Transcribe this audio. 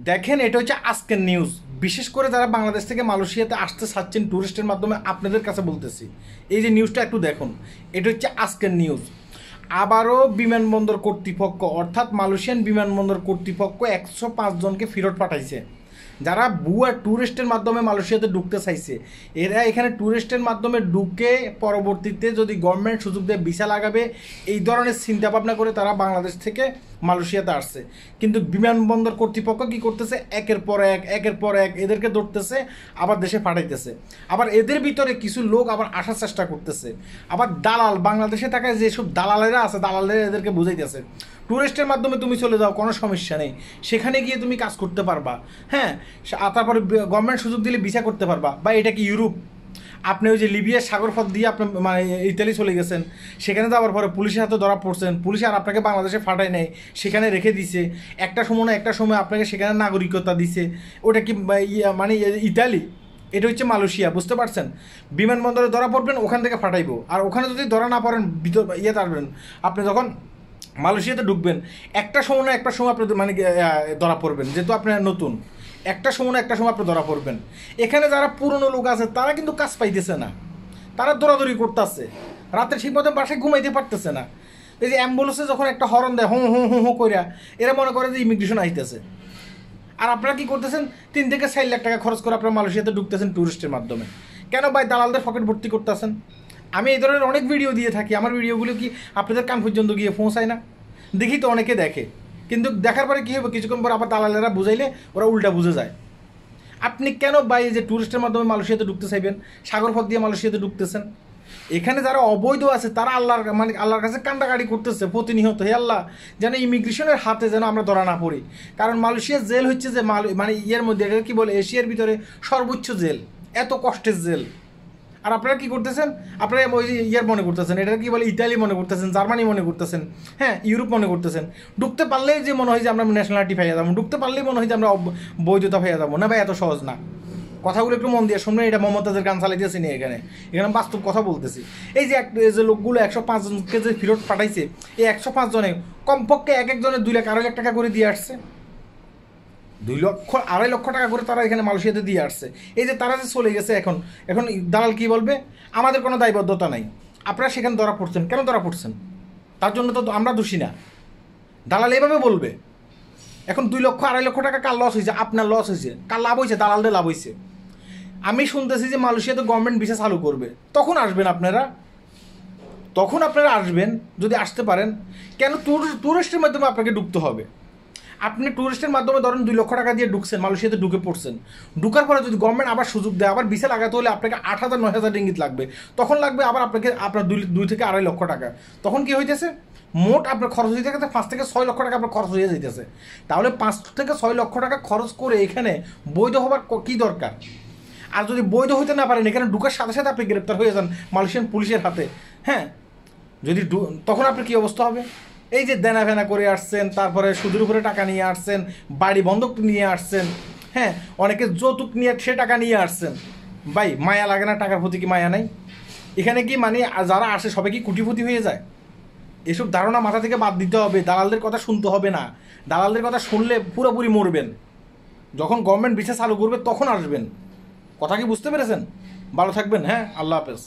দেখেন, এটা হচ্ছে আজকের নিউজ। বিশেষ করে যারা বাংলাদেশ থেকে মালয়েশিয়াতে আসতে চাচ্ছেন ট্যুরিস্টের মাধ্যমে, আপনাদের কাছে বলতেছি, এই যে নিউজটা একটু দেখুন। এটা হচ্ছে আজকের নিউজ। আবারও বিমানবন্দর কর্তৃপক্ষ অর্থাৎ মালয়েশিয়ান বিমানবন্দর কর্তৃপক্ষ 105 জনকে ফেরত পাঠাইছে, যারা ভুয়া ট্যুরিস্টের মাধ্যমে মালয়েশিয়াতে ঢুকতে চাইছে। এরা এখানে ট্যুরিস্টের মাধ্যমে ঢুকে পরবর্তীতে যদি গভর্নমেন্ট সুযোগ দেয় ভিসা লাগাবে, এই ধরনের চিন্তাভাবনা করে তারা বাংলাদেশ থেকে মালয়েশিয়াতে আসছে। কিন্তু বিমানবন্দর কর্তৃপক্ষ কী করতেছে, একের পর এক এদেরকে ধরতেছে, আবার দেশে পাঠাইতেছে। আবার এদের ভিতরে কিছু লোক আবার আসার চেষ্টা করতেছে। আবার দালাল, বাংলাদেশে থাকা যেসব দালালেরা আছে, দালালেরা এদেরকে বুঝাইতেছে ট্যুরিস্টের মাধ্যমে তুমি চলে যাও, কোনো সমস্যা নেই, সেখানে গিয়ে তুমি কাজ করতে পারবা। হ্যাঁ, তারপরে গভর্নমেন্ট সুযোগ দিলে ভিসা করতে পারবা। বা এটা কি ইউরোপ? আপনি ওই যে লিবিয়ার সাগরপথ দিয়ে আপনি মানে ইতালি চলে গেছেন, সেখানে যাওয়ার পরে পুলিশের হাতে ধরা পড়ছেন, পুলিশ আর আপনাকে বাংলাদেশে ফাটায় নেয়, সেখানে রেখে দিছে। একটা সময় আপনাকে সেখানে নাগরিকতা দিছে। ওটা কি মানে ইতালি? এটা হচ্ছে মালয়েশিয়া, বুঝতে পারছেন? বিমানবন্দরে ধরা পড়বেন, ওখান থেকে ফাটাইবো। আর ওখানে যদি ধরা না পড়েন, ভিতর আসবেন, আপনি যখন মালয়েশিয়াতে ঢুকবেন, একটা সময় আপনি মানে ধরা পড়বেন, যেহেতু আপনার নতুন। একটা সময় আপনি ধরা পড়বেন। এখানে যারা পুরনো লোক আছে তারা কিন্তু কাজ পাইতেছে না, তারা দৌড়াদৌড়ি করতেছে, রাতে ঠিকমতো বাসায় ঘুমাইতে পারতেছে না। এই যে অ্যাম্বুলেন্সে যখন একটা হর্ন দেয় হুঁ হুঁ হুঁ হুঁ কইরা, এরা মনে করে যে ইমিগ্রেশন আইতেছে। আর আপনারা কি করতেছেন, 3 থেকে 4 লাখ টাকা খরচ করে আপনারা মালয়েশিয়াতে ঢুকতেছেন ট্যুরিস্টের মাধ্যমে। কেন ভাই? দালালদের পকেট ভর্তি করতেছেন। আমি এই ধরনের অনেক ভিডিও দিয়ে থাকি, আমার ভিডিওগুলো কি আপনাদের কান পর্যন্ত গিয়ে পৌঁছায় না? দেখি তো অনেকে দেখে, কিন্তু দেখার পরে কী হবে, কিছুক্ষণ পর আবার দালালেরা বুঝাইলে ওরা উল্টা বুঝে যায়। আপনি কেন ভাই যে ট্যুরিস্টের মাধ্যমে মালয়েশিয়াতে ঢুকতে চাইবেন, সাগরপথ দিয়ে মালয়েশিয়াতে ঢুকতেছেন? এখানে যারা অবৈধ আছে তারা আল্লাহর কাছে কান্ডাকাটি করতেছে প্রতিনিয়ত, হে আল্লাহ যেন ইমিগ্রেশনের হাতে যেন আমরা ধরা না পড়ি। কারণ মালয়েশিয়ার জেল হচ্ছে যে মানে ইয়ের মধ্যে, এটা কি বলে, এশিয়ার ভিতরে সর্বোচ্চ জেল, এত কষ্টের জেল। আর আপনারা কী করতেছেন, আপনারা ওই ইয়ার মনে করতেছেন, এটা কি বলে, ইতালি মনে করতেছেন, জার্মানি মনে করতেছেন, হ্যাঁ ইউরোপ মনে করতেছেন। ঢুকতে পারলেই যে মনে হয় যে আমরা ন্যাশনালিটি পাইয়া যাবো, ঢুকতে পারলেই মনে হয় যে আমরা বৈধতা পাইয়া যাবো। না ভাই, এত সহজ না। কথাগুলো একটু মন দিয়ে শুনবেন। এটা মমতাজের গান চালাইতেছি না, এখানে বাস্তব কথা বলতেছি। এই যে লোকগুলো 105 জনকে যে ফেরত পাঠাইছে, এই 105 জনে কমপক্ষে এক একজনের 2 লাখ 2.5 লাখ টাকা করে দিয়ে আসছে। 2 লক্ষ 2.5 লক্ষ টাকা করে তারা এখানে মালয়েশিয়াতে দিয়ে আসছে। এই যে তারা যে চলে গেছে, এখন দালাল কি বলবে, আমাদের কোনো দায়বদ্ধতা নাই, আপনারা সেখানে ধরা পড়ছেন, কেন ধরা পড়ছেন? তার জন্য তো আমরা দোষী না। দালাল এভাবে বলবে। এখন 2 লক্ষ 2.5 লক্ষ টাকা কার লস হয়েছে? আপনার লস হয়েছে। কার লাভ হয়েছে? দালালদের লাভ হয়েছে। আমি শুনতেছি যে মালয়েশিয়াতে গভর্নমেন্ট ভিসা চালু করবে, তখন আসবেন আপনারা, আসবেন যদি আসতে পারেন। কেন ট্যুরিস্টের মাধ্যমে আপনাকে ঢুকতে হবে? আপনি ট্যুরিস্টের মাধ্যমে ধরেন 2 লক্ষ টাকা দিয়ে ঢুকছেন, মালয়েশিয়াতে ঢুকে পড়ছেন। ঢুকার পরে যদি গভর্নমেন্ট আবার সুযোগ দেয়, আবার ভিসা লাগাতে হলে আপনাকে 8,000-9,000 রিঙ্গিত লাগবে। তখন লাগবে আবার আপনার 2 থেকে 2.5 লক্ষ টাকা। তখন কি হইতেছে, মোট আপনার খরচ হয়ে গেছে 5 থেকে 6 লক্ষ টাকা আপনার খরচ হয়ে যেতেছে। তাহলে 5 থেকে 6 লক্ষ টাকা খরচ করে এখানে বৈধ হবার কী দরকার? আর যদি বৈধ হইতে না পারেন, এখানে ঢুকার সাথে সাথে আপনি গ্রেপ্তার হয়ে যান মালয়েশিয়ান পুলিশের হাতে। হ্যাঁ, যদি তখন আপনার কী অবস্থা হবে? এই যে দেনা ফেনা করে আসছেন, তারপরে সুদের উপরে টাকা নিয়ে আসছেন, বাড়ি বন্ধক নিয়ে আসছেন, হ্যাঁ অনেকে যৌতুক নিয়ে সে টাকা নিয়ে আসছেন। ভাই মায়া লাগে না? টাকার প্রতি কি মায়া নাই? এখানে কি মানে যারা আসে সবাই কি কুটিপতি হয়ে যায়? এসব ধারণা মাথা থেকে বাদ দিতে হবে। দালালদের কথা শুনতে হবে না। দালালদের কথা শুনলে পুরোপুরি মরবেন। যখন গভর্নমেন্ট ভিসা চালু করবে তখন আসবেন। কথা কি বুঝতে পেরেছেন? ভালো থাকবেন। হ্যাঁ, আল্লাহ হাফেজ।